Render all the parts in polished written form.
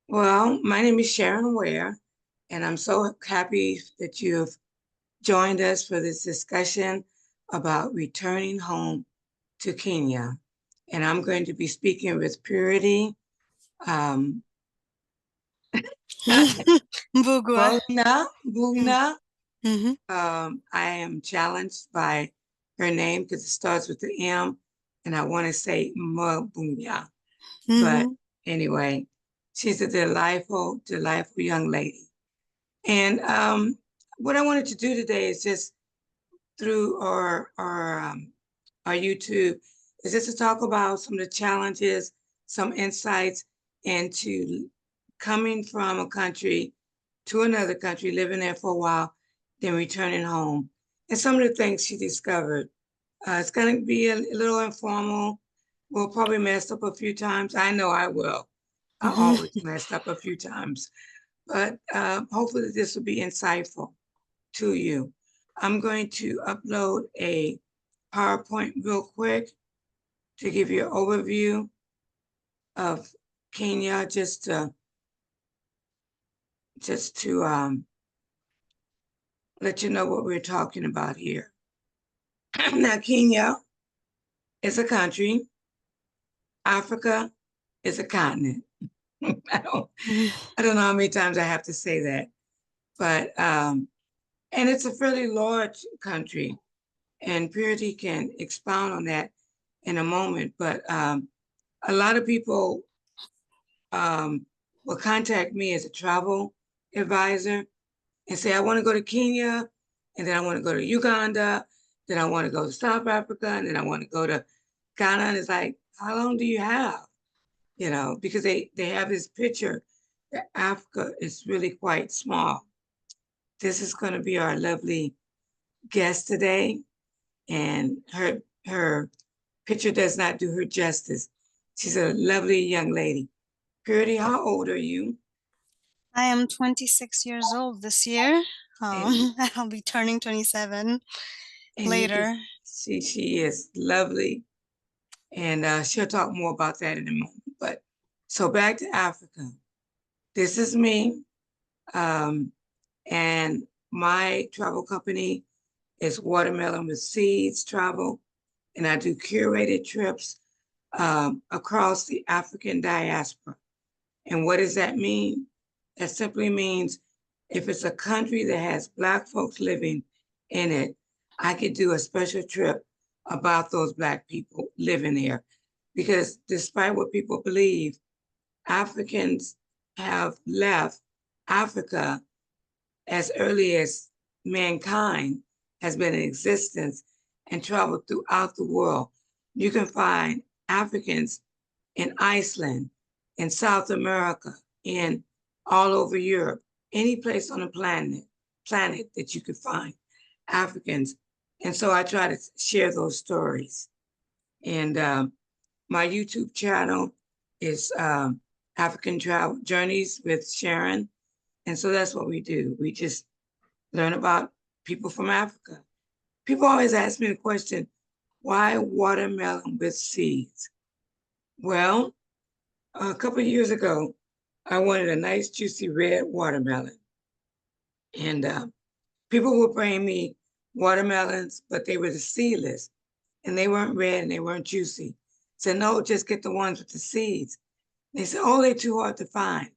Well, my name is Sharon Ware, and I'm so happy that you've joined us for this discussion about returning home to Kenya. And I'm going to be speaking with Purity um, Bugwa. Bugna. Bugna. Mm-hmm. I am challenged by her name because it starts with the M, and I want to say Mabunya. But Mm-hmm. anyway, she's a delightful, delightful young lady. And what I wanted to do today is just through our YouTube is just to talk about some of the challenges, some insights into coming from a country to another country, living there for a while, then returning home, and some of the things she discovered. It's going to be a little informal. We'll probably mess up a few times. I know I will. I always messed up a few times, but hopefully this will be insightful to you. I'm going to upload a PowerPoint real quick to give you an overview of Kenya, just to let you know what we're talking about here. Now, Kenya is a country. Africa is a continent. I don't, I don't know how many times I have to say that, but and it's a fairly large country, and Purity can expound on that in a moment. But a lot of people um, will contact me as a travel advisor and say, I want to go to Kenya, and then I want to go to Uganda, then I want to go to South Africa, and then I want to go to Ghana. And it's like, how long do you have? You know, because they have this picture that Africa is really quite small. This is going to be our lovely guest today, and her picture does not do her justice. She's a lovely young lady. Purity, how old are you? I am 26 years old this year. And I'll be turning 27 and you can later. see she is lovely, and she'll talk more about that in a moment. But so back to Africa. This is me, um, and my travel company is Watermelon with Seeds Travel, and I do curated trips across the African diaspora. And what does that mean? That simply means if it's a country that has Black folks living in it, I could do a special trip about those Black people living there. Because despite what people believe, Africans have left Africa as early as mankind has been in existence and traveled throughout the world. You can find Africans in Iceland, in South America, in all over Europe, any place on the planet that you could find Africans. And so I try to share those stories. And my YouTube channel is African Travel Journeys with Sharon. And so that's what we do. We just learn about people from Africa. People always ask me the question, why watermelon with seeds? Well, a couple of years ago, I wanted a nice, juicy red watermelon. And people would bring me watermelons, but they were the seedless and they weren't red and they weren't juicy. I said, no, just get the ones with the seeds. They said, oh, they're too hard to find.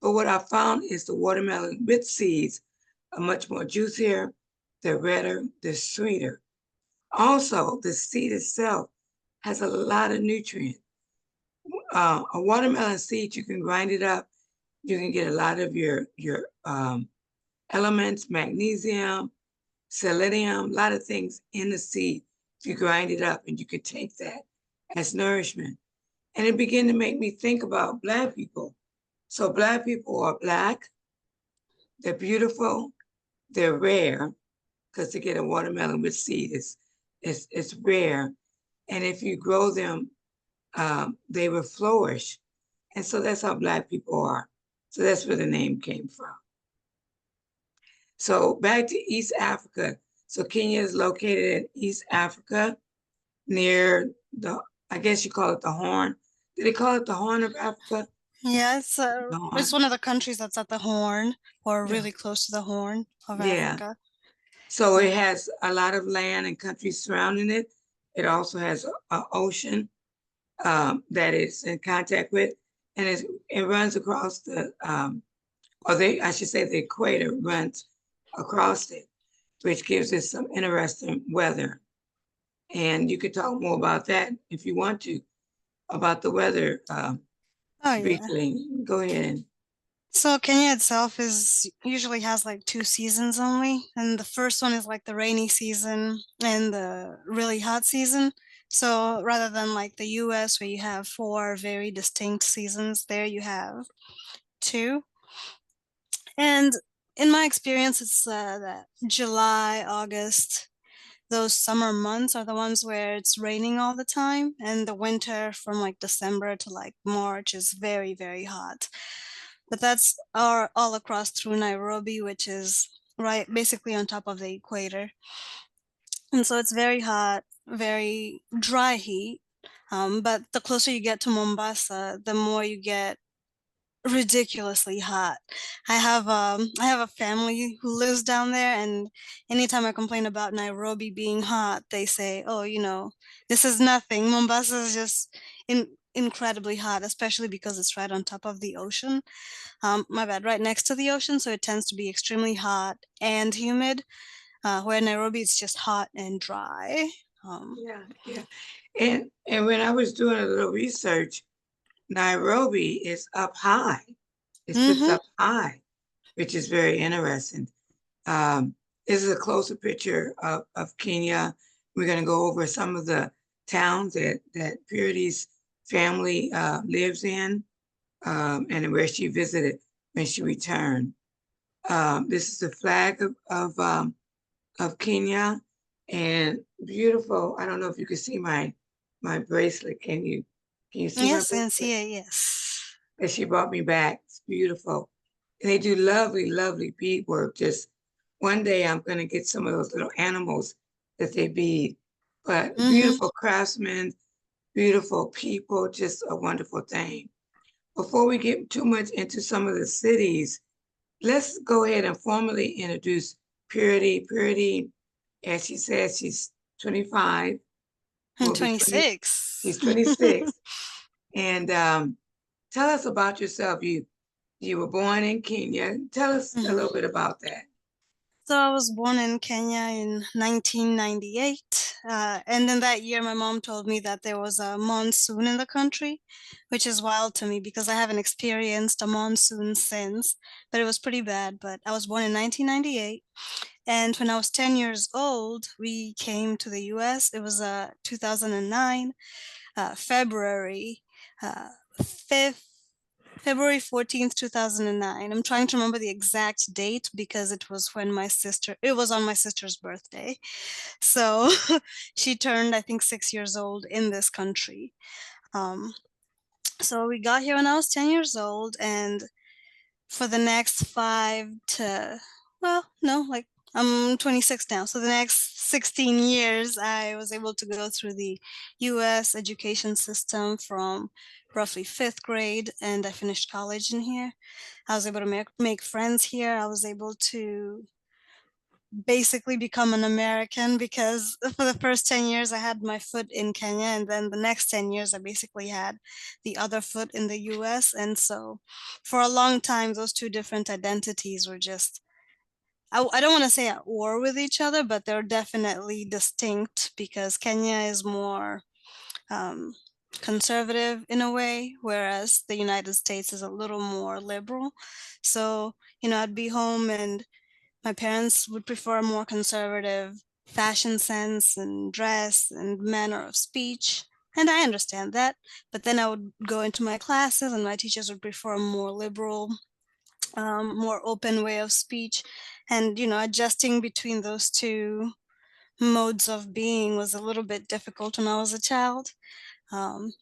But what I found is the watermelon with seeds are much more juicier, they're redder, they're sweeter. Also, the seed itself has a lot of nutrients. A watermelon seed, you can grind it up. You can get a lot of your elements, magnesium, selenium, a lot of things in the seed. If you grind it up, and you can take that as nourishment. And it began to make me think about Black people. So Black people are Black, they're beautiful, they're rare, because to get a watermelon with seed is rare. And if you grow them, they will flourish. And so that's how Black people are. So that's where the name came from. So back to East Africa. So Kenya is located in East Africa near the, I guess you call it the Horn. Do they call it the Horn of Africa? Yeah, Uh, it's one of the countries that's at the Horn or yeah, really close to the Horn of yeah. Africa. So Yeah. it has a lot of land and country surrounding it. It also has a ocean that it's in contact with, and it runs across I should say the equator runs across it, which gives it some interesting weather. And you could talk more about that if you want to, about the weather Oh yeah. briefly. Go ahead. So Kenya itself is usually has like two seasons only, and the first one is like the rainy season and the really hot season. So rather than like the US where you have four very distinct seasons, there you have two. And in my experience, it's that July, August, those summer months are the ones where it's raining all the time, and the winter from like December to like March is very, very hot. But that's all across through Nairobi, which is right basically on top of the equator. And so it's very hot, very dry heat. But the closer you get to Mombasa, the more you get ridiculously hot. I have a family who lives down there, and anytime I complain about Nairobi being hot, they say, "Oh, this is nothing. Mombasa is just incredibly hot, especially because it's right on top of the ocean." My bad, right next to the ocean, so it tends to be extremely hot and humid. Where Nairobi is just hot and dry. Um, Yeah, yeah. And when I was doing a little research, Nairobi is up high. It sits mhm. up high, which is very interesting. Um, this is a closer picture of Kenya. We're going to go over some of the towns that Purity's family lives in, and where she visited when she returned. This is the flag of Kenya, and beautiful. I don't know if you can see my bracelet. Can you see my Yes, and bracelet? see it, yes. That she brought me back. It's beautiful. And they do lovely, lovely beadwork. Just one day I'm going to get some of those little animals that they bead. But Mhm. beautiful craftsmen, beautiful people, just a wonderful thing. Before we get too much into some of the cities, let's go ahead and formally introduce Purity. Purity, as she says, she's 25, I'm will be 20, 26. she's 26. And tell us about yourself. You were born in Kenya. Tell us a Mhm. little bit about that. So I was born in Kenya in 1998. And in that year, my mom told me that there was a monsoon in the country, which is wild to me because I haven't experienced a monsoon since, but it was pretty bad. But I was born in 1998. And when I was 10 years old, we came to the US. It was 2009, February 5th. February 14th, 2009. I'm trying to remember the exact date because it was on my sister's birthday. So she turned, I think, 6 years old in this country. Um, so we got here when I was 10 years old, and for the next well, no, like I'm 26 now. So the next 16 years, I was able to go through the US education system from roughly fifth grade, and I finished college in here. I was able to make friends here. I was able to basically become an American because for the first 10 years I had my foot in Kenya, and then the next 10 years I basically had the other foot in the US. And so for a long time, those two different identities were just, I don't want to say at war with each other, but they're definitely distinct because Kenya is more um, conservative in a way, whereas the United States is a little more liberal. So, I'd be home and my parents would prefer a more conservative fashion sense and dress and manner of speech. And I understand that. But then I would go into my classes and my teachers would prefer a more liberal, more open way of speech. And, adjusting between those two modes of being was a little bit difficult when I was a child. Um,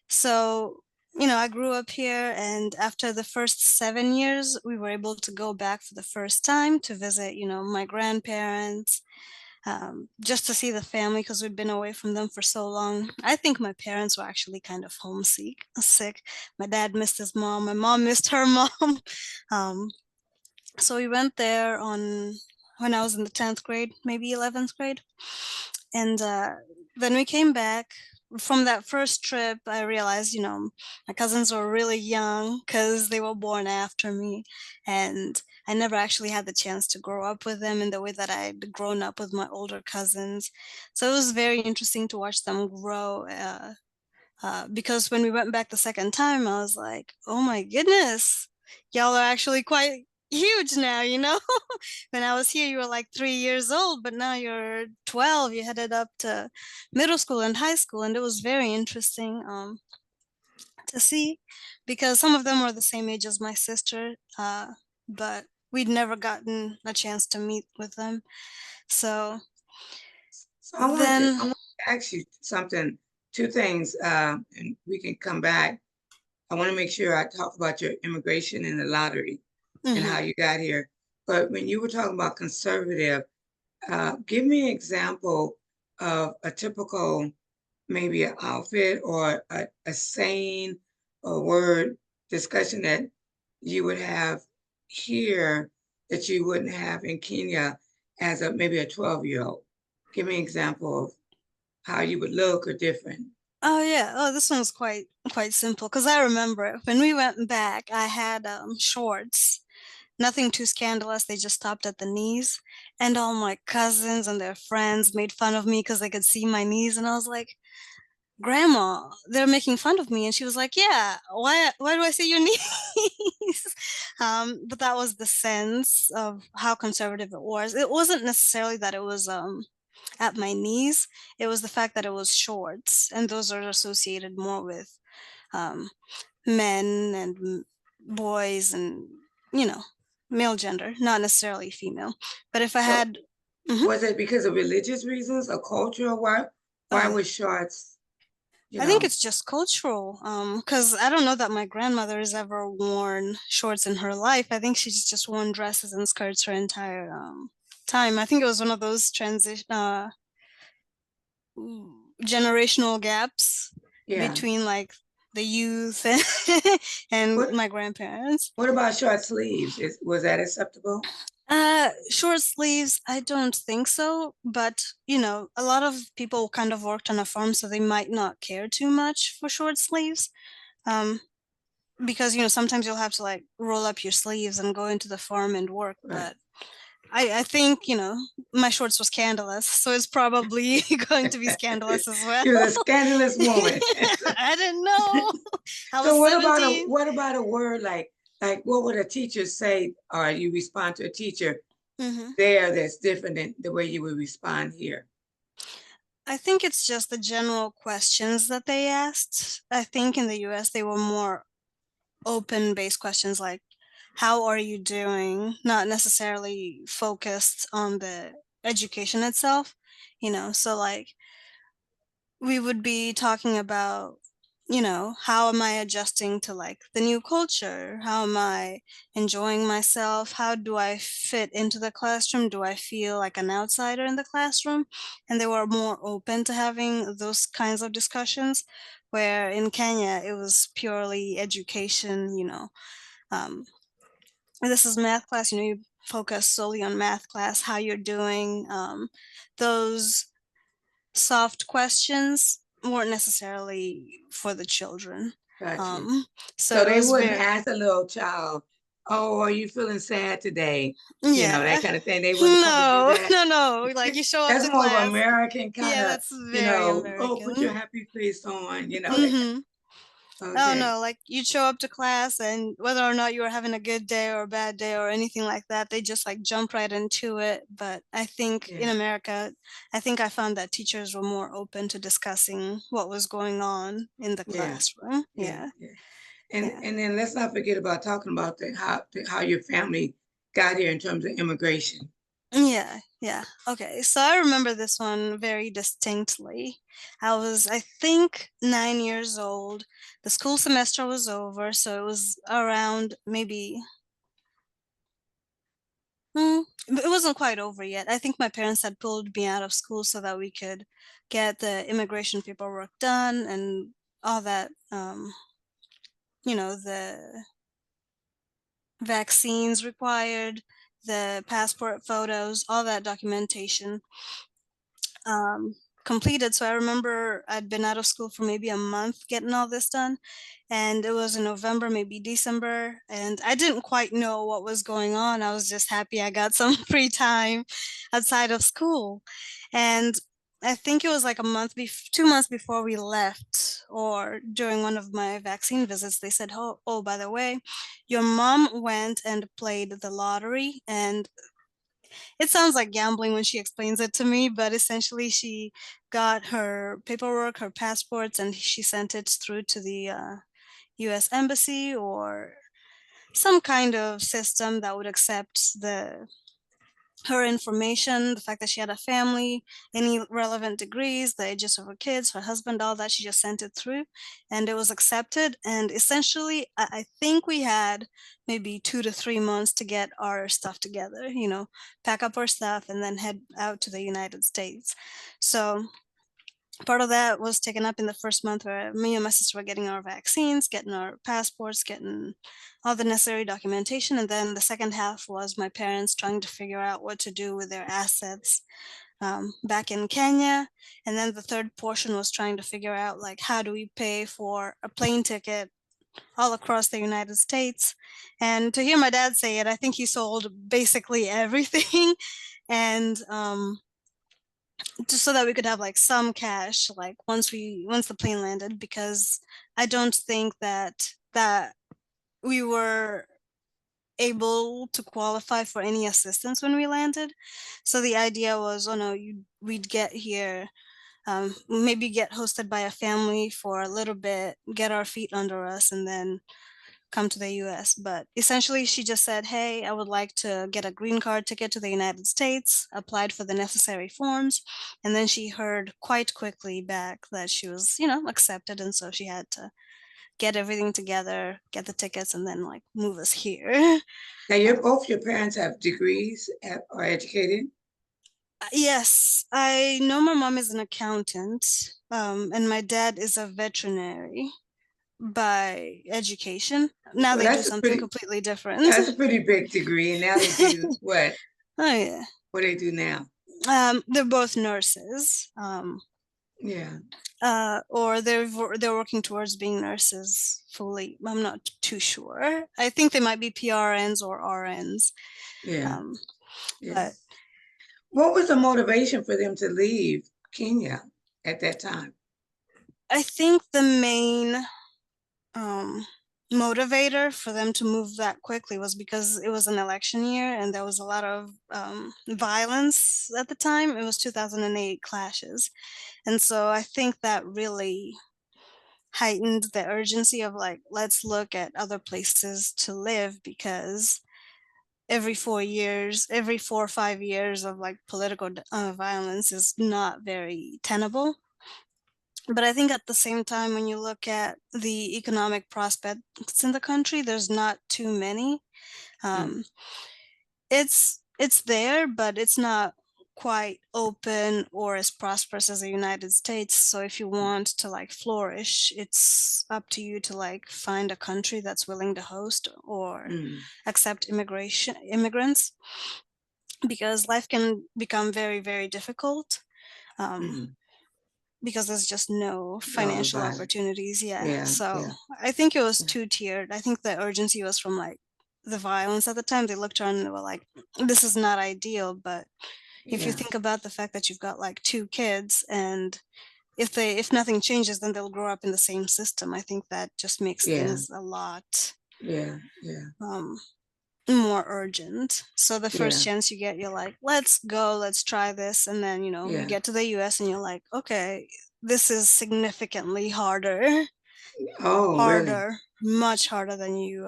so, I grew up here, and after the first 7 years, we were able to go back for the first time to visit, my grandparents. just to see the family because we'd been away from them for so long. I think my parents were actually kind of homesick. Sick. My dad missed his mom. My mom missed her mom. Um, so we went there on when I was in the 10th grade, maybe 11th grade. And then we came back. From that first trip, I realized, my cousins were really young because they were born after me. And I never actually had the chance to grow up with them in the way that I'd grown up with my older cousins. So it was very interesting to watch them grow. Because when we went back the second time, I was like, oh my goodness, y'all are actually quite huge now, When I was here, you were like 3 years old, but now you're 12. You headed up to middle school and high school, and it was very interesting to see because some of them were the same age as my sister, but we'd never gotten a chance to meet with them. So So then, I want to ask you something, two things, and we can come back. I want to make sure I talk about your immigration and the lottery and how mhm. you got here. But when you were talking about conservative, give me an example of a typical, maybe an outfit or a saying or word discussion that you would have here that you wouldn't have in Kenya as a maybe a 12-year-old. Give me an example of how you would look or different. Oh yeah. Oh, this one's quite simple because I remember when we went back, I had shorts. Nothing too scandalous. They just stopped at the knees, and all my cousins and their friends made fun of me because they could see my knees, and I was like, "Grandma, they're making fun of me." And she was like, "Yeah, why do I see your knees?" But that was the sense of how conservative it was. It wasn't necessarily that it was at my knees. It was the fact that it was shorts, and those are associated more with um, men and boys and, you know, male gender, not necessarily female. But if I So had, Mhm. was it because of religious reasons or cultural? Why uh, was shorts, you I think know? it's just cultural. Because I don't know that my grandmother has ever worn shorts in her life. I think she's just worn dresses and skirts her entire time. I think it was one of those generational gaps Yeah. between like the youth and, and What my grandparents. what about short sleeves? Was that acceptable? Short sleeves, I don't think so, but a lot of people kind of worked on a farm, so they might not care too much for short sleeves. Um, because sometimes you'll have to like roll up your sleeves and go into the farm and work, Right. but I think, my shorts were scandalous, so it's probably going to be scandalous as well. You're a scandalous woman. I didn't know. I So was 17. what about a word like what would a teacher say or you respond to a teacher hmm there that's different than the way you would respond here? I think it's just the general questions that they asked. I think in the US they were more open-based questions like, how are you doing? Not necessarily focused on the education itself, So like we would be talking about, how am I adjusting to like the new culture? How am I enjoying myself? How do I fit into the classroom? Do I feel like an outsider in the classroom? And they were more open to having those kinds of discussions, where in Kenya it was purely education, um, this is math class, you focus solely on math class, how you're doing. Those soft questions weren't necessarily for the children. Got you. Um, so So it they was wouldn't very, ask a little child, "Oh, are you feeling sad today?" You know, that yeah. kind of thing. They wouldn't probably do No, that. no, no. Like you show up That's to more of class. American kind Yeah, of, that's very "Oh, put your American. happy face on," that kind Mm-hmm. of, Oh okay. no, like you'd show up to class and whether or not you were having a good day or a bad day or anything like that, they just like jump right into it. But I think in Yeah, America, I think I found that teachers were more open to discussing what was going on in the yeah, classroom. yeah, Yeah. yeah. And Yeah. and then let's not forget about talking about how your family got here in terms of immigration. Yeah, yeah. Okay. So I remember this one very distinctly. I was, I think, 9 years old. The school semester was over, so it was around maybe It wasn't quite over yet. I think my parents had pulled me out of school so that we could get the immigration paperwork done and all that, the vaccines required, the passport photos, all that documentation um, completed. So I remember I'd been out of school for maybe a month getting all this done. And it was in November, maybe December. And I didn't quite know what was going on. I was just happy I got some free time outside of school. And I think it was like 2 months before we left, or during one of my vaccine visits, they said, oh, by the way, your mom went and played the lottery, and it sounds like gambling when she explains it to me, but essentially she got her paperwork, her passports, and she sent it through to the US Embassy or some kind of system that would accept the her information, the fact that she had a family, any relevant degrees, the ages of her kids, her husband, all that. She just sent it through and it was accepted. And essentially, I think we had maybe 2 to 3 months to get our stuff together, pack up our stuff and then head out to the United States. So part of that was taken up in the first month where me and my sister were getting our vaccines, getting our passports, getting all the necessary documentation. And then the second half was my parents trying to figure out what to do with their assets back in Kenya. And then the third portion was trying to figure out, like, how do we pay for a plane ticket all across the United States? And to hear my dad say it, I think he sold basically everything. And just so that we could have like some cash like once the plane landed, because I don't think that we were able to qualify for any assistance when we landed. So the idea was, oh no, we'd get here, maybe get hosted by a family for a little bit, get our feet under us, and then come to the US. But essentially, she just said, hey, I would like to get a green card ticket to the United States, applied for the necessary forms. And then she heard quite quickly back that she was, accepted. And so she had to get everything together, get the tickets, and then like move us here. Now, both your parents have degrees, are educated? Yes, I know my mom is an accountant, and my dad is a veterinary by education. Now Well, they do something completely different. that's a pretty big degree. And now they do what? Oh yeah. What do they do now? They're both nurses. Yeah. Or they're working towards being nurses fully. I'm not too sure. I think they might be PRNs or RNs. Yeah. Um, Yeah. but What was the motivation for them to leave Kenya at that time? I think the main motivator for them to move that quickly was because it was an election year and there was a lot of violence at the time. It was 2008 clashes. And so I think that really heightened the urgency of like, let's look at other places to live, because every 4 years, every 4 or 5 years of like political violence is not very tenable. But I think at the same time, when you look at the economic prospects in the country, there's not too many. Um, it's there, but it's not quite open or as prosperous as the United States. So if you want to like flourish, it's up to you to like find a country that's willing to host or accept immigrants, because life can become very, very difficult. Because there's just no financial opportunities. Yeah. So I think it was two-tiered. I think the urgency was from like the violence at the time. They looked around and they were like, this is not ideal. But if you think about the fact that you've got like 2 kids, and if nothing changes, then they'll grow up in the same system. I think that just makes things a lot more urgent. So the first chance you get, you're like, let's go, let's try this. And then, you get to the US and you're like, okay, this is significantly harder. Oh, harder, really? Much harder than you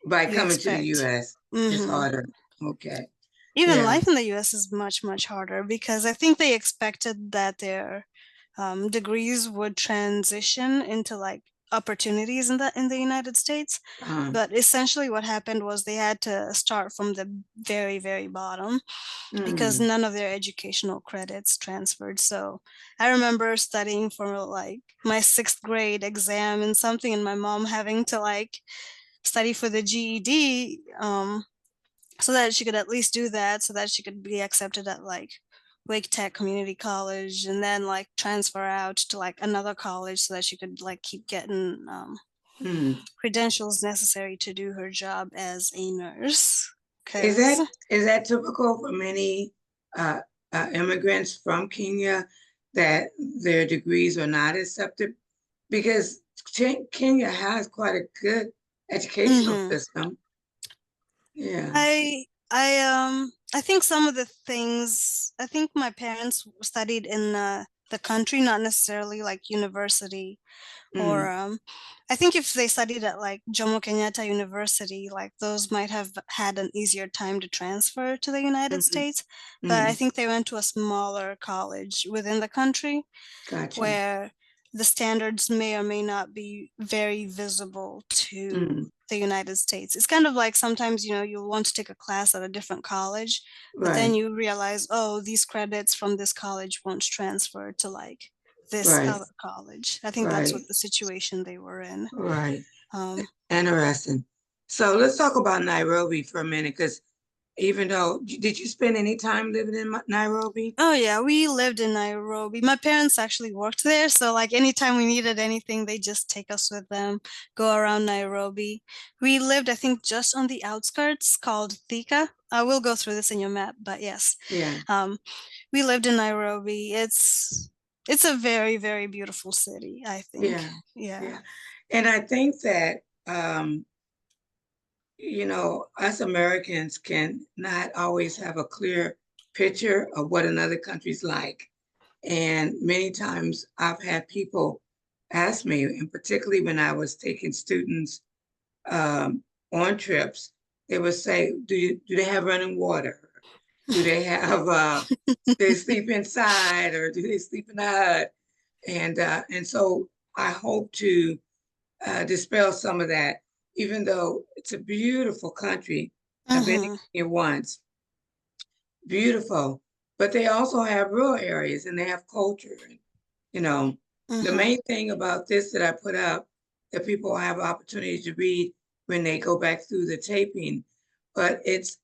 by you coming expect. to the US. It's harder. Okay. Even life in the US is much, much harder, because I think they expected that their degrees would transition into like opportunities in the United States. Uh, But essentially what happened was they had to start from the very, very bottom because mm, none of their educational credits transferred. So I remember studying for like my sixth grade exam and something, and my mom having to like study for the GED, so that she could at least do that, so that she could be accepted at like Wake Tech Community College, and then like transfer out to like another college so that she could like keep getting mm. credentials necessary to do her job as a nurse. Is Because that is that typical for many uh, immigrants from Kenya that their degrees are not accepted? Because Kenya has quite a good educational hmm system. Yeah. I think some of the things, I think my parents studied in the country, not necessarily like university. Or Mm, I think if they studied at like Jomo Kenyatta University, like those might have had an easier time to transfer to the United mhm, States. But I mm. think they went to a smaller college within the country Gotcha. where the standards may or may not be very visible to Mm, the United States. It's kind of like sometimes, you'll want to take a class at a different college, but then right, you realize, oh, these credits from this college won't transfer to like this right, other college. I think that's right, what the situation they were in. right. Um, Interesting. So let's talk about Nairobi for a minute, because even though, did you spend any time living in Nairobi? oh yeah, we lived in Nairobi. My parents actually worked there, so like anytime we needed anything, they just take us with them, go around Nairobi. We lived, I think, just on the outskirts called Thika. I will go through this in your map, but yes. Yeah, Um, we lived in Nairobi. It's a very, very beautiful city, I think. yeah, Yeah. yeah. And I think that us Americans can not always have a clear picture of what another country's like. And many times I've had people ask me, and particularly when I was taking students um, on trips, they would say, do they have running water? Do they have do they sleep inside, or do they sleep in a hut? And so I hope to dispel some of that, even though it's a beautiful country. I've been to Mm-hmm. Kenya once, beautiful, but they also have rural areas and they have culture. And, you know, the Mm-hmm. main thing about this that I put up that people have opportunity to read when they go back through the taping, but it's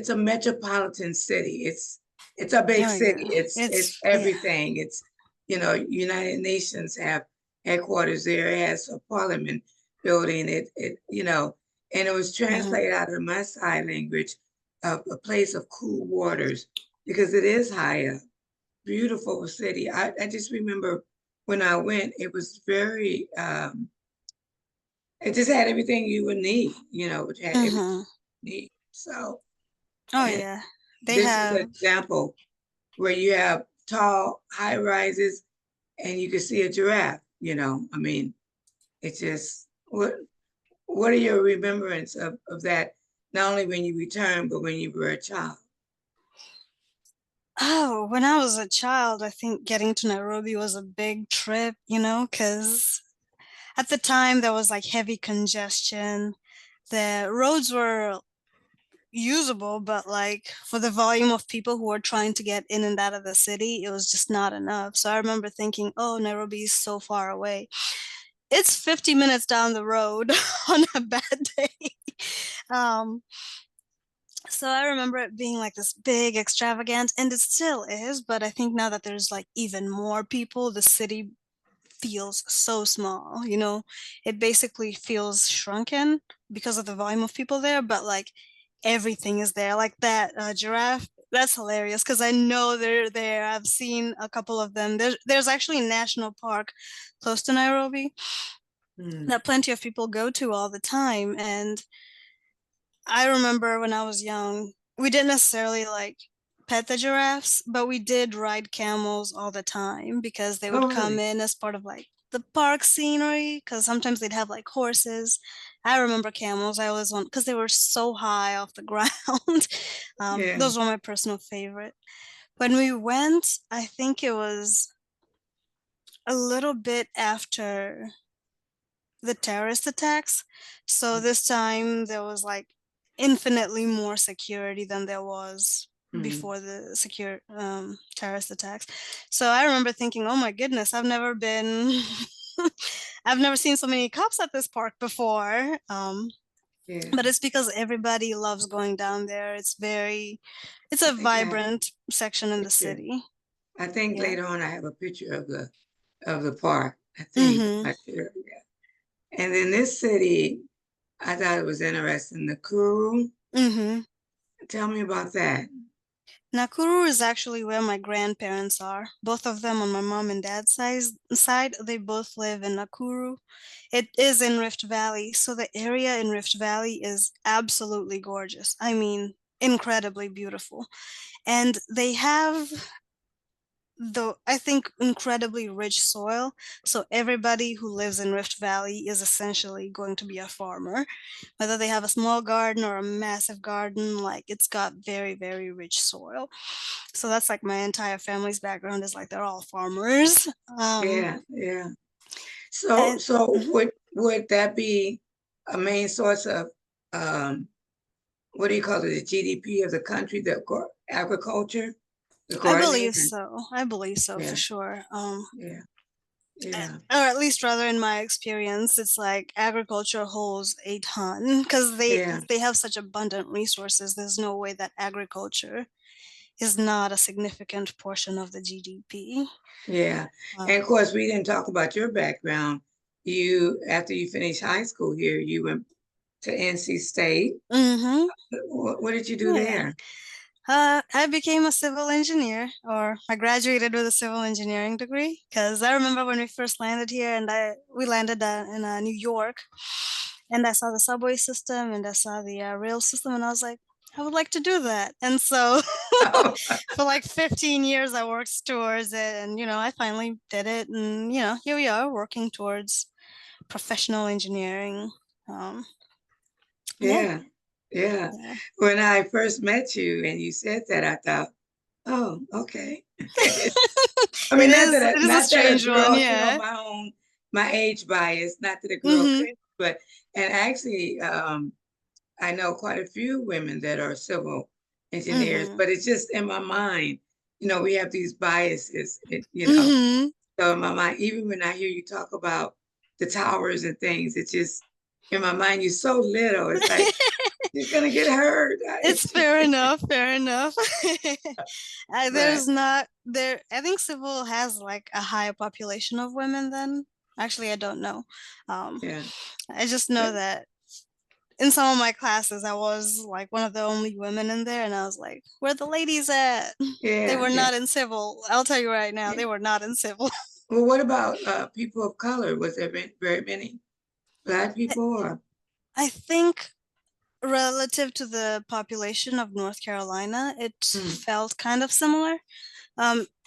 a metropolitan city. It's a big Oh city. yeah. It's Yeah. everything. United Nations have headquarters there. It has a parliament building. And it was Mm-hmm. translated out of my sign language, a place of cool waters, because it is high up. Beautiful city. I just remember when I went, it was very, it just had everything you would need, it had everything Mm-hmm. you need. So, Oh and yeah. They this is an have example where you have tall, high rises and you can see a giraffe. I mean, it's just, what are your remembrance of that, not only when you returned, but when you were a child? Oh, when I was a child, I think getting to Nairobi was a big trip, because at the time there was like heavy congestion. The roads were usable, but like for the volume of people who were trying to get in and out of the city, it was just not enough. So I remember thinking, oh, Nairobi is so far away. It's 50 minutes down the road on a bad day. Um, so I remember it being like this big extravagant, and it still is, but I think now that there's like even more people, the city feels so small, It basically feels shrunken because of the volume of people there, but like everything is there. Like that giraffe, that's hilarious because I know they're there. I've seen a couple of them. There's actually a national park close to Nairobi Mm. that plenty of people go to all the time. And I remember when I was young, we didn't necessarily like pet the giraffes, but we did ride camels all the time because they would Oh, come really? in as part of like the park scenery. Because sometimes they'd have like horses. I remember camels. I always want because they were so high off the ground. Yeah. Those were my personal favorite. When we went, I think it was a little bit after. the terrorist attacks. So Mm. this time there was like infinitely more security than there was Mm. before the secure terrorist attacks. So I remember thinking, oh my goodness, I've never been I've never seen so many cops at this park before. Yeah. But it's because everybody loves going down there. It's I a think I have vibrant section a in the picture. city. I think Yeah. later on I have a picture of the park. I think. Mm-hmm. I'm not sure. Yeah. And in this city, I thought it was interesting. The Kuru. Mm-hmm. Tell me about that. Nakuru is actually where my grandparents are. Both of them on my mom and dad's side, they both live in Nakuru. It is in Rift Valley, so the area in Rift Valley is absolutely gorgeous. I mean, incredibly beautiful. And they have the I think incredibly rich soil. So everybody who lives in Rift Valley is essentially going to be a farmer. Whether they have a small garden or a massive garden, like it's got very, very rich soil. So that's like my entire family's background is like they're all farmers. Yeah, yeah. So, And so mhm. would that be a main source of um, what do you call it, the GDP of the country, agriculture, the I gardening? believe so. I believe so for Yeah, sure. yeah, yeah, Or at least rather in my experience, it's like agriculture holds a ton because yeah, they have such abundant resources. There's no way that agriculture is not a significant portion of the GDP. yeah. And of Um, course, we didn't talk about your background. After you finished high school here, you went to NC State. mhm, What did you do yeah. there? I became a civil engineer, or I graduated with a civil engineering degree. Because I remember when we first landed here, and we landed in New York, and I saw the subway system, and I saw the rail system, and I was like, I would like to do that. And so, for like 15 years, I worked towards it, and I finally did it, and here we are working towards professional engineering. Um, yeah, Yeah, yeah. yeah. When I first met you and you said that, I thought, oh, okay. I mean, It is a not that a strange one, girl, yeah. my age bias, not that a girl Mm-hmm. could, but and actually, I know quite a few women that are civil engineers, Mhm. but it's just in my mind, we have these biases, Mhm. so in my mind, even when I hear you talk about the towers and things, it's just in my mind, you're so little. It's like you're gonna get hurt. It's fair enough, fair enough. But There's not there I think civil has like a higher population of women than actually I don't know. Um, yeah, I just know but that in some of my classes I was like one of the only women in there and I was like, where the ladies at? They yeah, were yeah. not in civil. I'll tell you right now, they were not in civil. Well, what about people of color? Was there very many Black people or? I think relative to the population of North Carolina, it Mm, felt kind of similar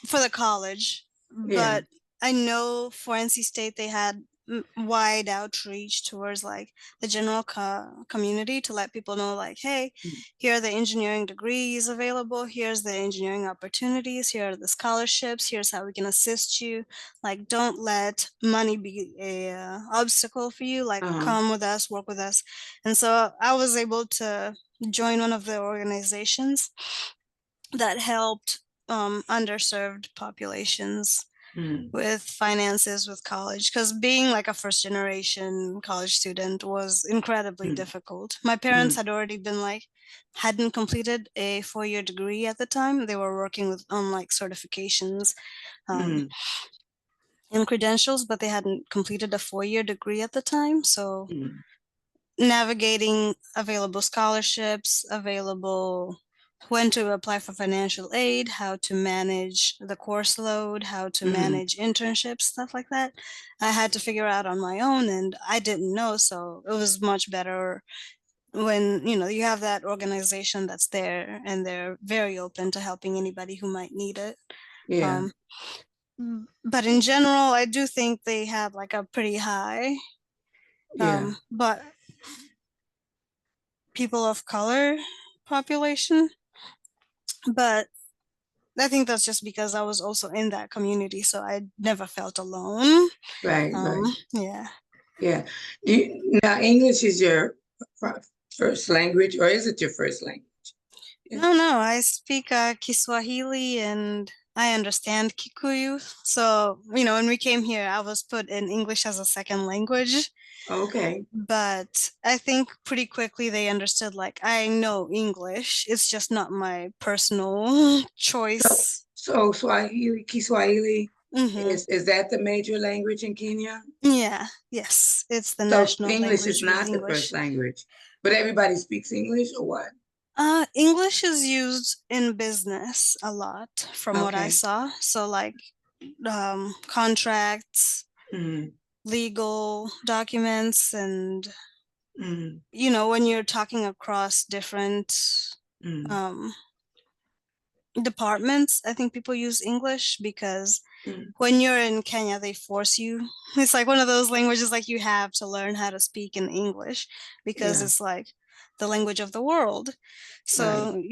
for the college. yeah. But I know for NC State, they had wide outreach towards like the general community to let people know, like, hey, Mm, here are the engineering degrees available. Here's the engineering opportunities. Here are the scholarships. Here's how we can assist you. Like, don't let money be a obstacle for you. Like, uh-huh. come with us, work with us. And so I was able to join one of the organizations that helped underserved populations Mm, with finances with college because being like a first generation college student was incredibly mm, difficult. My parents mm, had already been like hadn't completed a 4-year degree at the time. They were working with on like certifications um, mm, and credentials, but they hadn't completed a 4-year degree at the time. So mm, navigating available scholarships, available when to apply for financial aid, how to manage the course load, how to mm. manage internships, stuff like that. I had to figure out on my own and I didn't know, so it was much better when, you have that organization that's there and they're very open to helping anybody who might need it. Yeah, Um, but in general, I do think they have like a pretty high yeah, but people of color population. But I think that's just because I was also in that community, so I never felt alone. right, right. Yeah. Yeah. Now, English is your first language, or is it your first language? Yeah. No, no, I speak Kiswahili and I understand Kikuyu. So, when we came here, I was put in English as a second language. Okay. But I think pretty quickly they understood, like, I know English. It's just not my personal So, choice. so Swahili, Kiswahili, Hmm. is that the major language in Kenya? Yeah, yes, it's the So national English is language with not the first English. language, but everybody speaks English or what? English is used in business a lot from what I Okay. saw. So like contracts, Mm, legal documents, and mm, when you're talking across different mm, um departments, I think people use English because mm. when you're in Kenya, they force you. It's like one of those languages like you have to learn how to speak in English because Yeah, it's like the language of the world. right. So,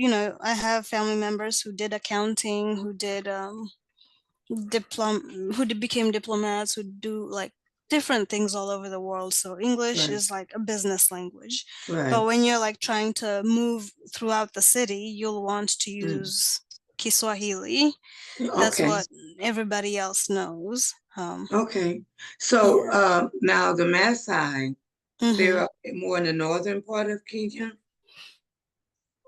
I have family members who did accounting, who did became diplomats, who do like different things all over the world. So English Right. is like a business language. But Right. when you're like trying to move throughout the city, you'll want to Mm. use Kiswahili. That's Okay. what everybody else knows. Okay. So Yeah. now the Maasai, Hmm. they're more in the northern part of Kenya.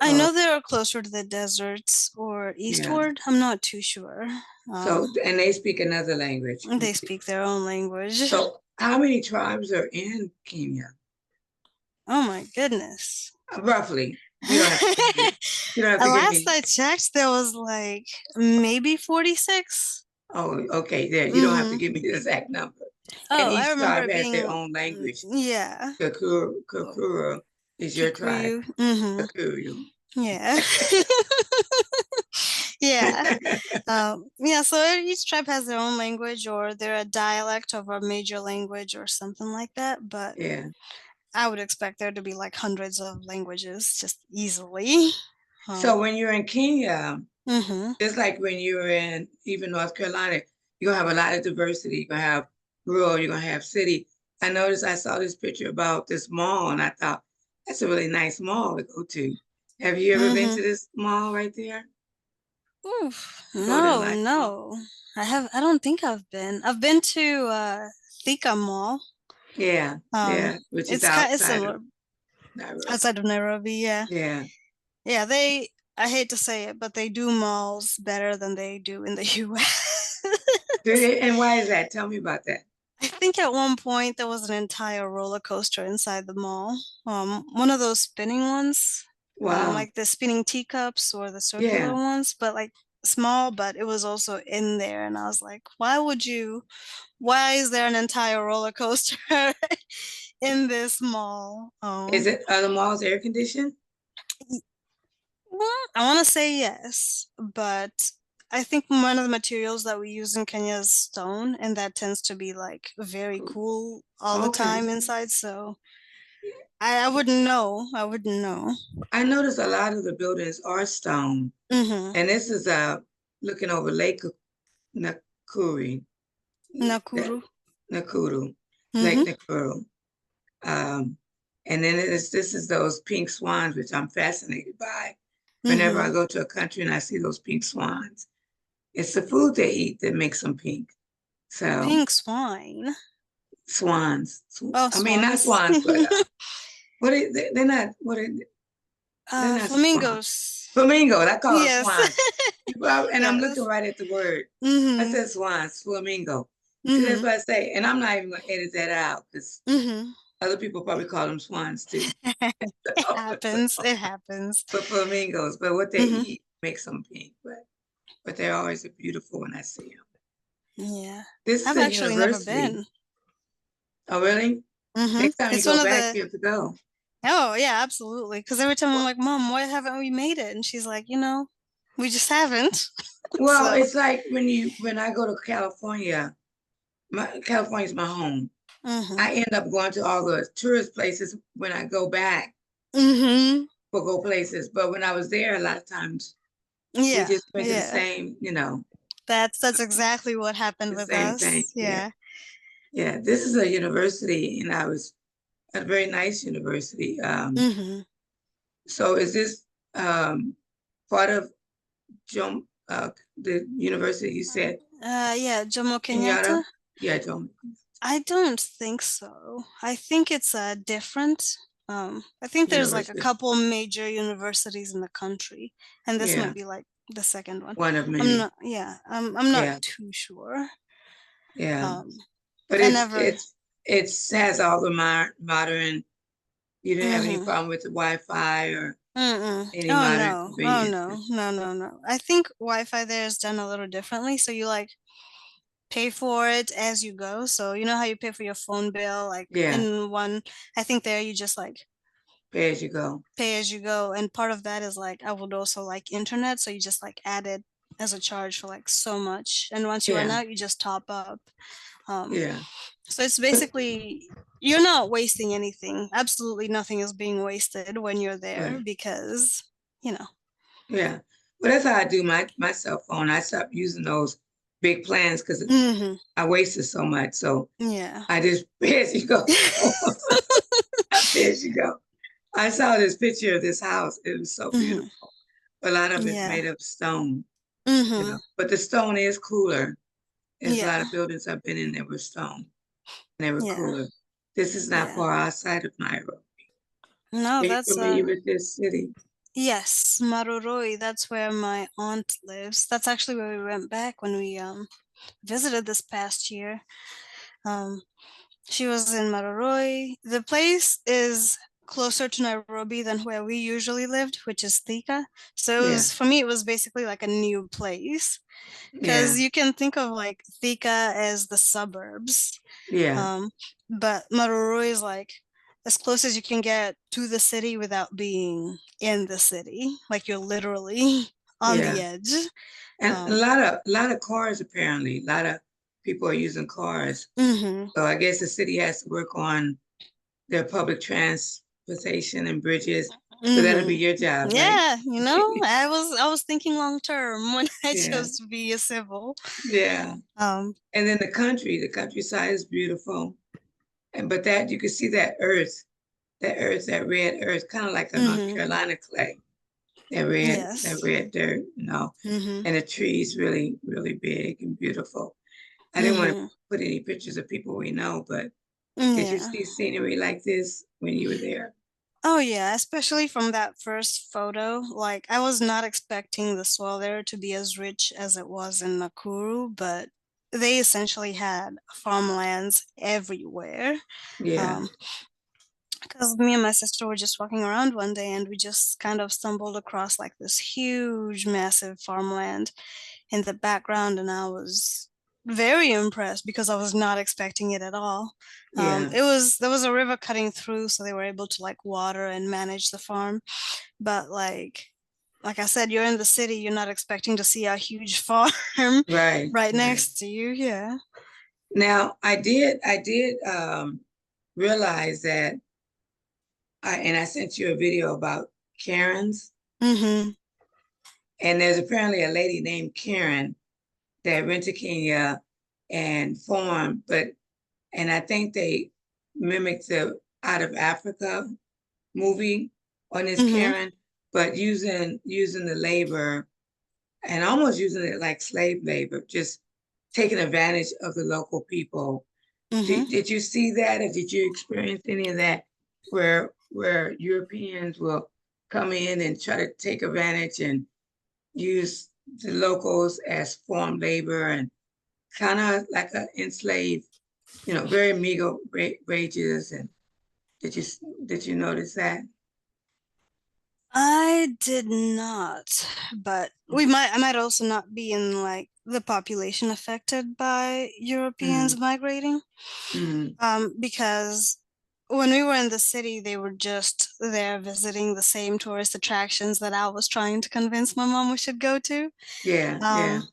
I Uh, know they're closer to the deserts or yeah. eastward. I'm not too sure. So and they speak another language. They speak their own language. So how many tribes are in Kenya? Oh my goodness. Roughly. You don't have to give me. You don't have to give Last me. I checked, there was like maybe 46. Oh, okay. There. You don't have to Mm-hmm. give me the exact number. And Oh, I each remember tribe it has their being, own language. yeah, Kakura is your tribe. Kikuyu. Mm-hmm. Kakuru. Yeah. Yeah. Yeah, so each tribe has their own language or they're a dialect of a major language or something like that. But Yeah. I would expect there to be like hundreds of languages just easily. So Um, when you're in Kenya, mm-hmm. just like when you're in even North Carolina, you're gonna have a lot of diversity. You're gonna have rural, you're gonna have city. I saw this picture about this mall and I thought that's a really nice mall to go to. Have you ever been Mm-hmm. to this mall right there? Oof. Golden No, Light Mall? no. I don't think I've been. I've been to Thika Mall. Yeah, Um, yeah, which is it's outside similar of Nairobi. outside of Nairobi, yeah. Yeah. Yeah, I hate to say it, but they do malls better than they do in the US. And why is that? Tell me about that. I think at one point there was an entire roller coaster inside the mall. One of those spinning ones, Wow. like the spinning teacups or the circular Yeah. ones, but like small, but it was also in there. And I was like, why is there an entire roller coaster in this mall? Are the malls air conditioned? I want to say yes, but I think one of the materials that we use in Kenya is stone, and that tends to be like very Cool. cool all the Okay. time inside. So I wouldn't know. I wouldn't know. I noticed a lot of the buildings are stone, Mm-hmm. and this is looking over Lake Nakuru, that Nakuru. Nakuru, Lake Mm-hmm. Nakuru. Um, and then this is those pink swans, which I'm fascinated by. Whenever Mm-hmm. I go to a country and I see those pink swans, it's the food they eat that makes them pink. So Pink swine. swans, Oh, I mean not swans. swans, but they're not they're not swans. Flamingos. Flamingos, I call them Yes. swans. And I'm looking Yes. right at the word. I Mm-hmm. said swans, flamingo. See, that's Mm-hmm. what I say. And I'm not even gonna edit that out because Mm-hmm. other people probably call them swans too. It happens. It happens. But flamingos, but what they Mm-hmm. eat makes them pink. But they're always beautiful when I see them. Yeah. This is I've a actually never university. been. Oh, really? Mm-hmm. Next time you It's one go of back, the you have to go. Oh, yeah, absolutely. Because every time I'm like, Mom, why haven't we made it? And she's like, we just haven't. Well, So, it's like when I go to California, California's my home. mm-hmm. I end up going to all the tourist places when I go back Mm-hmm. for go places. But when I was there, a lot of times we Yeah, just went to the yeah. same, That's exactly what happened the with same thing. us. Yeah. Yeah. Yeah, this is a university, and I was at a very nice university. Hmm. So is this part of the university you said, Yeah, Jomo Kenyatta? Kenyatta. Yeah, Jomo. I don't think so. I think it's different. I think there's like a University. couple major universities in the country, and this might Yeah, be like the second one. one of I'm many. not, yeah, I'm not Yeah, too sure. yeah. Um, But I it's never. it's it's has all the modern. You didn't have any Mm-hmm. problem with the Wi-Fi or Mm-mm. any Oh modern no. Oh no. conveniences. No, no, no. I think Wi-Fi there is done a little differently. So you like pay for it as you go. So you know how you pay for your phone bill, like Yeah, in one, I think there you just like pay as you go. pay as you go. And part of that is like I would also like internet. So you just like add it as a charge for like so much. And once you run Yeah, out, you just top up. Um, yeah, so it's basically you're not wasting anything. Absolutely nothing is being wasted when you're there right. because, you know. Yeah. Well, that's how I do my cell phone. I stopped using those big plans because Hmm. I wasted so much. So Yeah. I just pay as you go. I pay as you go. I saw this picture of this house. It was so Hmm. beautiful. A lot of it's Yeah. made of stone, Hmm. But the stone is cooler. There's a lot Yeah. of buildings I've been in that were stone. They were Yeah. cooler. This is not Yeah. far outside of Nairobi. No, Are you that's familiar with this city? yes, Marurui. That's where my aunt lives. That's actually where we went back when we visited this past year. Um, she was in Marurui. The place is closer to Nairobi than where we usually lived, which is Thika. So it Yeah, was for me, it was basically like a new place yeah, because you can think of like Thika as the suburbs. yeah, Um, but Marurui is like as close as you can get to the city without being in the city. Like you're literally on the yeah. edge. And Um, a lot of cars apparently. A lot of people are using cars. hmm. So I guess the city has to work on their public transportation and bridges. So that'll Hmm. be your job, right? Yeah, I was thinking long term when I Yeah, chose to be a civil. yeah. Um, And then the countryside is beautiful. And but that you can see that red earth, kind of like a North hmm. Carolina clay. That Yes. red dirt, Hmm. and the trees really, really big and beautiful. I didn't want to Hmm. put any pictures of people we know, but did you Yeah. see scenery like this when you were there? Oh yeah, especially from that first photo. Like I was not expecting the soil there to be as rich as it was in Nakuru, but they essentially had farmlands everywhere. Yeah, Um, because me and my sister were just walking around one day and we just kind of stumbled across like this huge, massive farmland in the background, and I was very impressed because I was not expecting it at all. yeah, There was a river cutting through, so they were able to like water and manage the farm. But like I said, you're in the city, you're not expecting to see a huge farm right, right right. next to you. Yeah. Now I did realize that I sent you a video about Karens, Mm-hmm. and there's apparently a lady named Karen that went to Kenya and formed, and I think they mimicked the Out of Africa movie on this Mm-hmm. Karen, but using the labor and almost using it like slave labor, just taking advantage of the local people. Mm-hmm. Did you see that, or did you experience any of that, where Europeans will come in and try to take advantage and use the locals as farm labor and kind of like a enslaved, very meager wages? And did you did you notice that? I did not, but I might also not be in like the population affected by Europeans Mm, migrating. mm, Because when we were in the city, they were just there visiting the same tourist attractions that I was trying to convince my mom we should go to. yeah, yeah. Um,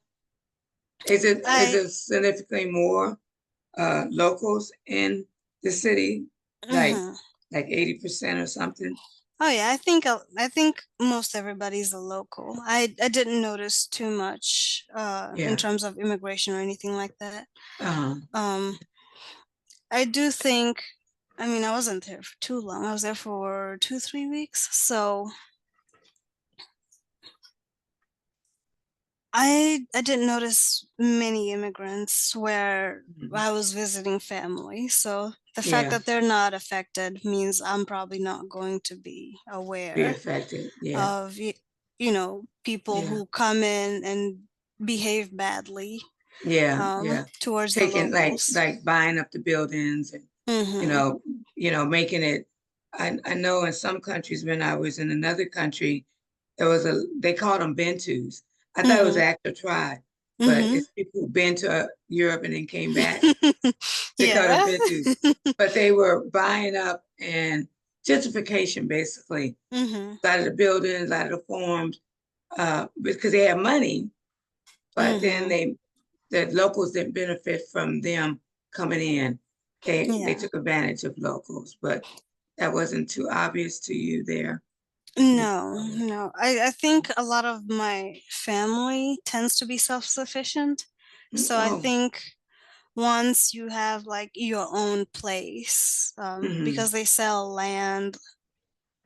Is I, it significantly more locals in the city, like mhm. 80% or something? Oh yeah, I think most everybody's a local. I didn't notice too much in Yeah. terms of immigration or anything like that. Uh-huh. Um, I do think, I mean, I wasn't there for too long. I was there for 2, 3 weeks. So I didn't notice many immigrants where Mhm. I was visiting family. So the fact Yeah, that they're not affected means I'm probably not going to be be aware affected. Yeah, of you know, people yeah, who come in and behave badly yeah, yeah. towards the Taking locals. like buying up the buildings and you Mm-hmm. know, making it. I know in some countries when I was in another country, there was they called them Bentus. I thought it was Mm-hmm. an actual tribe, but Mm-hmm. it's people who've been to Europe and then came back. They called them Yeah. Bentus, but they were buying up and gentrification basically. Mm-hmm. A lot of the buildings, a lot of the farms, because they had money, but then Mm-hmm. the locals didn't benefit from them coming in. They Yeah. took advantage of locals, but that wasn't too obvious to you there. No, no. I think a lot of my family tends to be self-sufficient. So I Oh, think once you have like your own place, mm-hmm, because they sell land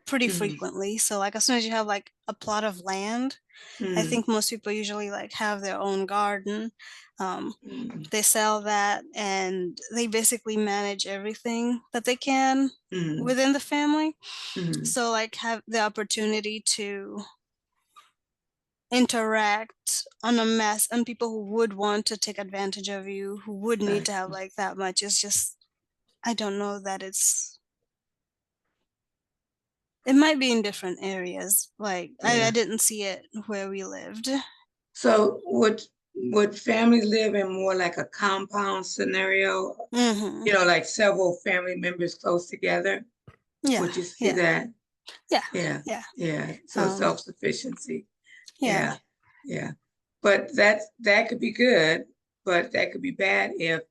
pretty mm-hmm, frequently. So like as soon as you have like a plot of land, I mm-hmm, think most people usually like have their own garden. Um, mm-hmm, they sell that and they basically manage everything that they can mm-hmm, within the family. mm-hmm. So like have the opportunity to interact on a mass and people who would want to take advantage of you, who would need to have Gotcha. like that much. It's just I don't know that it might be in different areas. Like I Yeah. didn't see it where we lived. So would families live in more like a compound scenario? Mhm. Like several family members close together? Yeah. Would you see Yeah. that? Yeah. Yeah, Yeah. yeah. So Um self-sufficiency. yeah. Yeah, yeah. But that could be good, but that could be bad if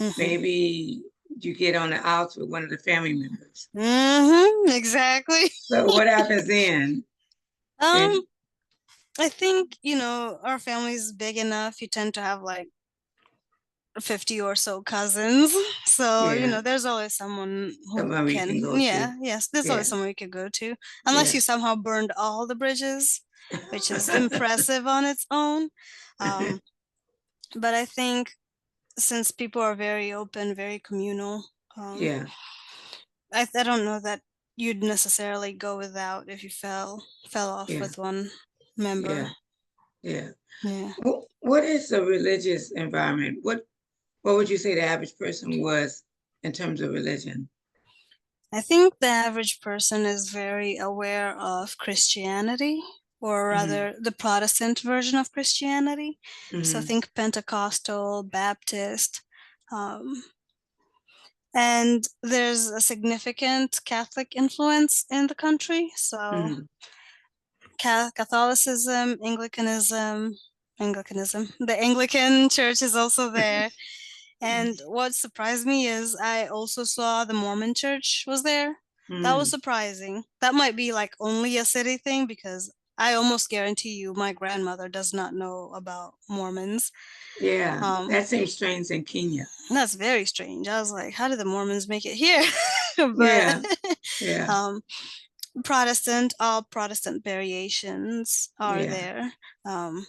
Mhm. maybe you get on the outs with one of the family members. Mhm. Exactly. So what happens then? Um Then I think, our family's big enough. You tend to have like 50 or so cousins. So, yeah, there's always someone who somewhere you can can, go to. yeah, yes, there's always Yeah, someone you could go to, unless yeah. you somehow burned all the bridges, which is impressive on its own. Um, but I think since people are very open, very communal, Yeah, I don't know that you'd necessarily go without if you fell off yeah, with one member. yeah, yeah. Yeah. What is the religious environment? What would you say the average person was in terms of religion? I think the average person is very aware of Christianity, or Hmm. rather, the Protestant version of Christianity. So Hmm. think Pentecostal, Baptist, um, and there's a significant Catholic influence in the country. So Hmm. Catholicism, Anglicanism, the Anglican Church is also there. And what surprised me is I also saw the Mormon church was there. That was Hmm. surprising. That might be like only a city thing because I almost guarantee you my grandmother does not know about Mormons. Yeah, Um, that seems strange in Kenya. that's very strange. I was like, how did the Mormons make it here? But Yeah, yeah, um, all Protestant variations are yeah. there. Um,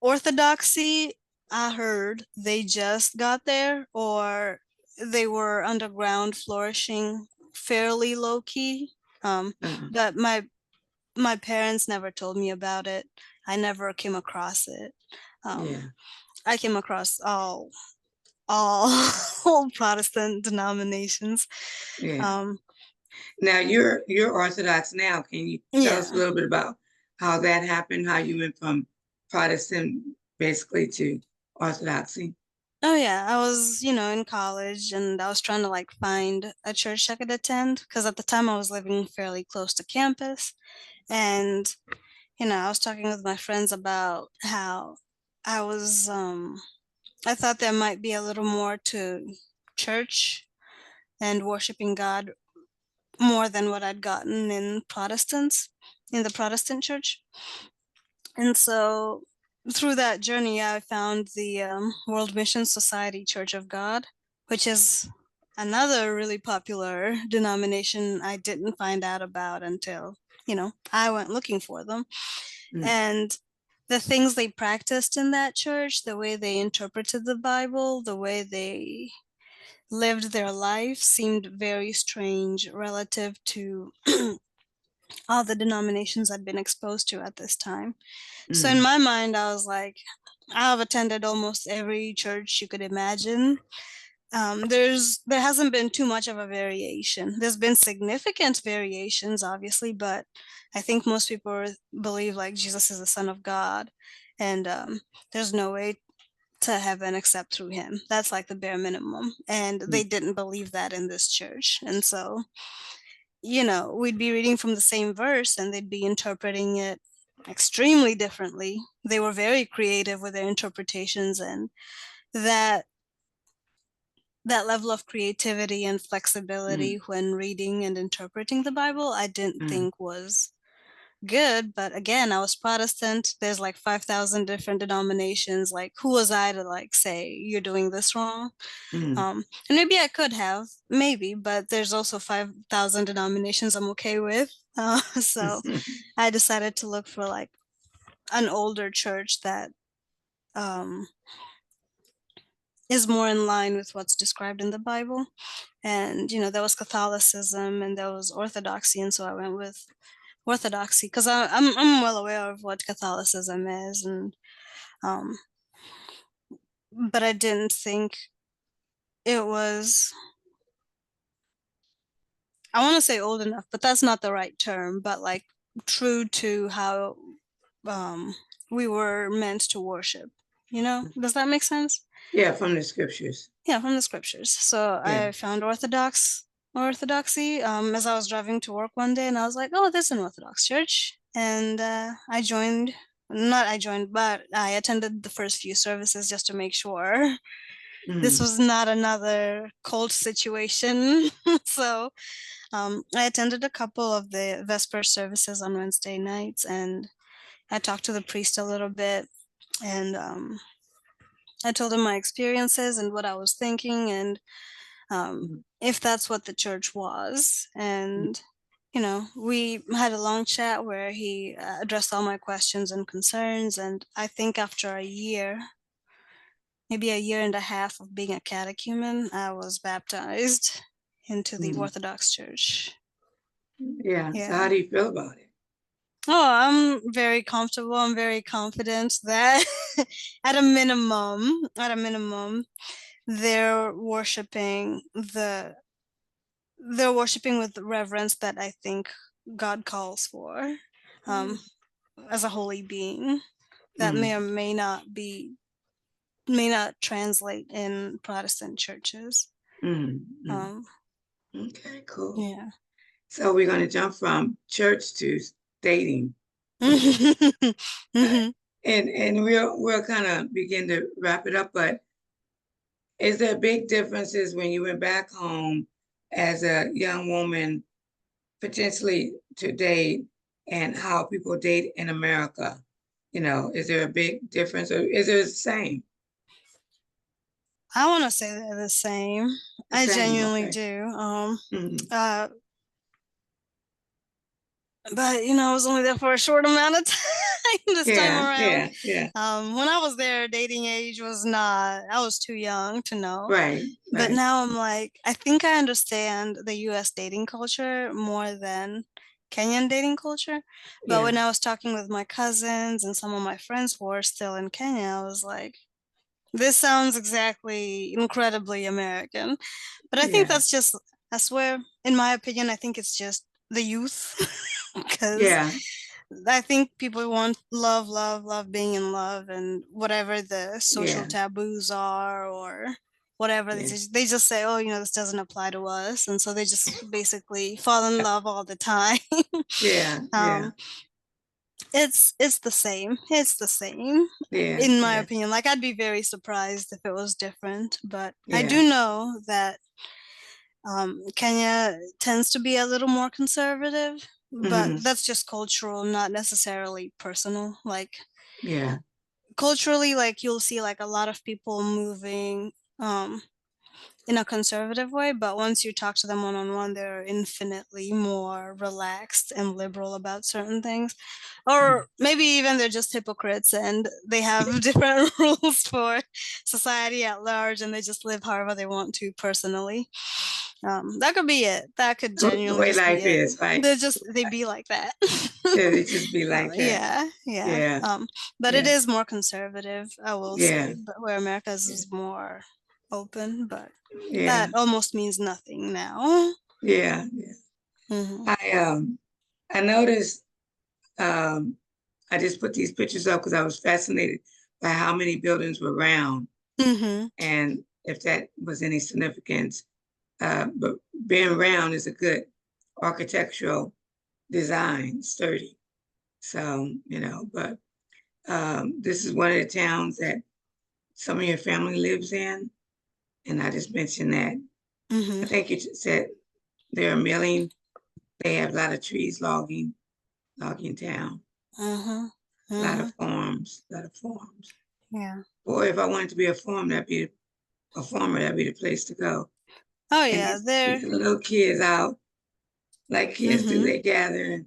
Orthodoxy, I heard they just got there or they were underground flourishing fairly low key. Um, Uh, but my parents never told me about it. I never came across it. Um, yeah, I came across all all Protestant denominations. yeah. Um, Now you're Orthodox now. Can you tell us a yeah. little bit about how that happened? How you went from Protestant basically to Orthodoxy? Oh yeah, I was, in college and I was trying to like find a church I could attend because at the time I was living fairly close to campus. And, I was talking with my friends about how I was I thought there might be a little more to church and worshiping God more than what I'd gotten in the Protestant church. And so through that journey, I found the World Mission Society Church of God, which is another really popular denomination I didn't find out about until, I went looking for them. Mm, And the things they practiced in that church, the way they interpreted the Bible, the way they lived their life seemed very strange relative to all the denominations I'd been exposed to at this time. So in mm, my mind, I was like, I've attended almost every church you could imagine. There hasn't been too much of a variation. There's been significant variations, obviously, but I think most people believe like Jesus is the Son of God, and there's no way to heaven except through him. That's like the bare minimum, and they mm, didn't believe that in this church, and so we'd be reading from the same verse, and they'd be interpreting it extremely differently. They were very creative with their interpretations, and that that level of creativity and flexibility mm, when reading and interpreting the Bible, I didn't mm, think was good. But again, I was Protestant. There's like 5,000 different denominations. Like, who was I to like say you're doing this wrong? mm. And maybe I could have, maybe, but there's also 5,000 denominations I'm okay with. So I decided to look for like an older church that um, is more in line with what's described in the Bible. And there was Catholicism and there was Orthodoxy, and so I went with Orthodoxy because I'm well aware of what Catholicism is, and um, but I didn't think it was. I want to say old enough, but that's not the right term. But like true to how um, we were meant to worship. Does that make sense? Yeah, from the scriptures. Yeah, from the scriptures. So Yeah. I found Orthodoxy as I was driving to work one day, and I was like, "Oh, there's an Orthodox church," and I joined. Not I joined, but I attended the first few services just to make sure this Mm, was not another cult situation. So I attended a couple of the Vesper services on Wednesday nights, and I talked to the priest a little bit, and I told him my experiences and what I was thinking, and mm, if that's what the church was. mm, And, we had a long chat where he addressed all my questions and concerns. And I think after a year, maybe a year and a half of being a catechumen, I was baptized into the mm. Orthodox Church. Yeah. So how Yeah. do you feel about it? Oh, I'm very comfortable. I'm very confident that at a minimum, they're worshiping with the reverence that I think God calls for, um, as a holy being. That may Mm, or may not translate in Protestant churches. mm, mm. Um, Okay, cool. yeah. So we're going to jump from church to dating. Uh, Mhm. and we'll kind of begin to wrap it up, but is there big differences when you went back home as a young woman potentially to date and how people date in America? Is there a big difference or is it the same? I want to say they're the same. The I same, genuinely okay. do. Mm-hmm. Uh, but I was only there for a short amount of time this time Yeah, around. yeah, yeah. When I was there, dating age was not, I was too young to know. Right, But right. now I'm like, I think I understand the US dating culture more than Kenyan dating culture. But Yeah, when I was talking with my cousins and some of my friends who are still in Kenya, I was like, this sounds exactly incredibly American. But I think yeah, I swear, in my opinion, I think it's just the youth. Because yeah, I think people want love, love, love being in love, and whatever the social yeah, taboos are, or whatever yeah, they just say, oh, this doesn't apply to us, and so they just basically fall in love all the time. yeah, yeah, um, it's the same. It's the same, yeah, in my yeah, opinion. Like, I'd be very surprised if it was different, but I yeah. do know that Kenya tends to be a little more conservative, but Hmm. that's just cultural, not necessarily personal. Like, Yeah, culturally, like, you'll see like a lot of people moving. in a conservative way, but once you talk to them one-on-one, they're infinitely more relaxed and liberal about certain things. Mhm. Or maybe even they're just hypocrites and they have different rules for society at large and they just live however they want to personally. That could be it. That could The genuinely way just be life it. is, right? They be like that. Yeah, it just be like that. Yeah, yeah. Yeah, But it yeah, is more conservative, I will yeah, say, but where America's yeah, is more open, but yeah, that almost means nothing now. yeah, yeah. Mhm. I noticed um I just put these pictures up because I was fascinated by how many buildings were round Mhm. and if that was any significance. But being round is a good architectural design, sturdy. So, but this is one of the towns that some of your family lives in. And I just mentioned that. I Mhm. think you just said they're a milling. They have a lot of trees logging town, Mhm. a lot of Mhm. farms, a lot of farms. Yeah. Boy, if I wanted to be a farm, a farmer, that'd be the place to go. Oh And yeah, these they're little kids out, like kids do, mhm. they gather and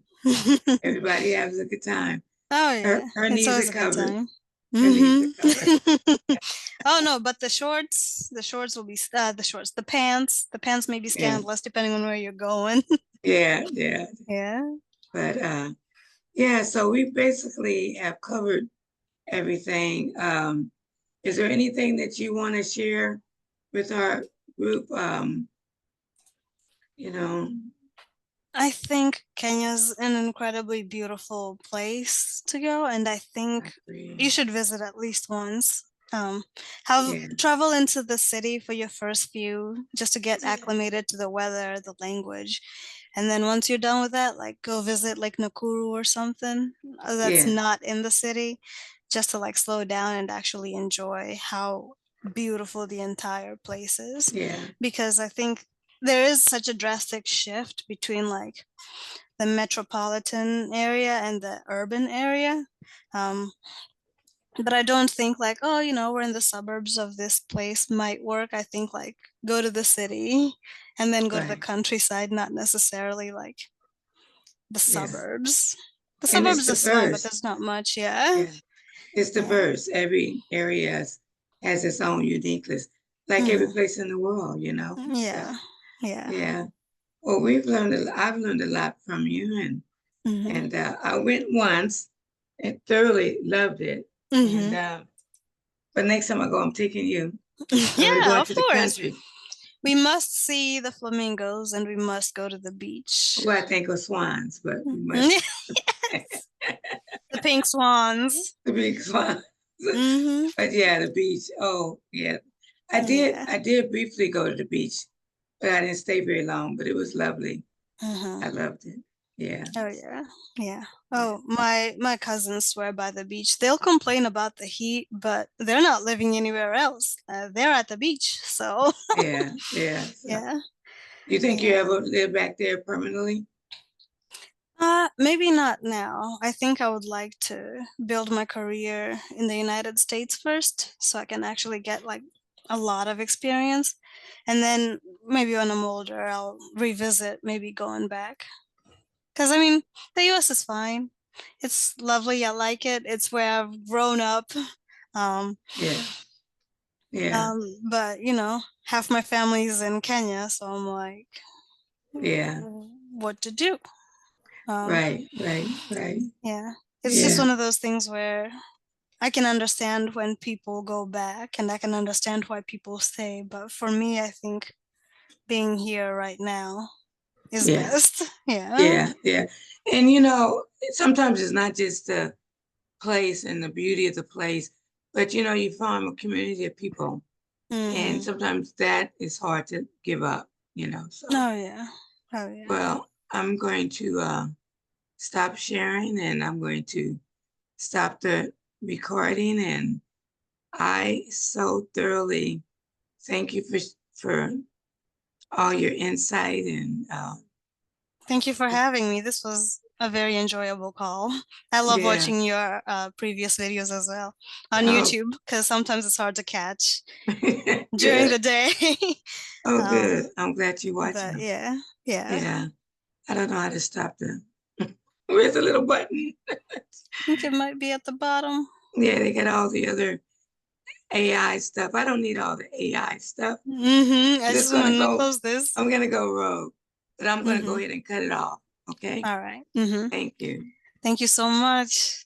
everybody has a good time. Oh Her yeah, her it's knees always are a good covered. time. Her knees are Mhm. covered. Oh no, but the shorts will be the pants may be Yeah, scandalous depending on where you're going. yeah, yeah. Yeah. But yeah, so we basically have covered everything. Is there anything that you want to share with our group? You know, I think Kenya's an incredibly beautiful place to go, and I I think you agree. should visit at least once. Have Yeah, travel into the city for your first few, just to get yeah, acclimated to the weather, the language, and then once you're done with that, like go visit like Nakuru or something that's yeah, not in the city, just to like slow down and actually enjoy how beautiful the entire place is. yeah, Because I think there is such a drastic shift between like the metropolitan area and the urban area. Um, but I don't think like, oh, we're in the suburbs of this place might work. I think like go to the city and then go to the right. countryside, not necessarily like the Yes, suburbs. The and it's suburbs is fine, but diverse. there's not much. Yeah. Yeah, it's Yeah. diverse. Every area has its own uniqueness, like every Hmm. place in the world. So Yeah. Yeah. yeah. Well, I've learned a lot from you, Hmm. and I went once and thoroughly loved it. And Hmm. but next time I go, I'm taking you. I'm gonna go Yeah, of into the course. country. We must see the flamingos and we must go to the beach. Well, I think of swans, but we must Yes, the pink swans. the big swans. Mhm. But yeah, the beach. Oh, yeah. I did. Yeah. I did briefly go to the beach, but I didn't stay very long. But it was lovely. Mhm. I loved it. Yeah, Oh yeah. Yeah. yeah, Oh, my cousins swear by the beach. They'll complain about the heat, but they're not living anywhere else. They're at the beach. So, yeah, yeah. So, yeah. you think you Yeah. ever live back there permanently? Maybe not now. I think I would like to build my career in the United States first so I can actually get like a lot of experience. And then maybe when I'm older, I'll revisit maybe going back. Because I mean, the US is fine. It's lovely. I like it. It's where I've grown up. Um, Yeah, yeah, but half my family's in Kenya, so I'm like, yeah. what to do? Um, Right, right, right. yeah. It's just Yeah, one of those things where I can understand when people go back and I can understand why people stay. But for me, I think being here right now is yeah, best. Yeah. yeah, yeah. And sometimes it's not just the place and the beauty of the place, but you form a community of people, and Mm-hmm. sometimes that is hard to give up. So Oh, yeah. Oh, yeah. well, I'm going to stop sharing, and I'm going to stop the recording, and I so thoroughly thank you for all your insight and Thank you for having me. This was a very enjoyable call. I love Yeah. watching your previous videos as well on Oh. YouTube because sometimes it's hard to catch during the day. Oh, um, good. I'm glad you're watching but them. yeah, yeah. Yeah. I don't know how to stop them. Where's the little button? I think it might be at the bottom. Yeah, they got all the other AI stuff. I don't need all the AI stuff. I I'm just just gonna want to go, close this. I'm gonna go rogue, but I'm gonna go Mm-hmm. ahead and cut it off. Okay? All right. Mm-hmm. Thank you. Thank you so much.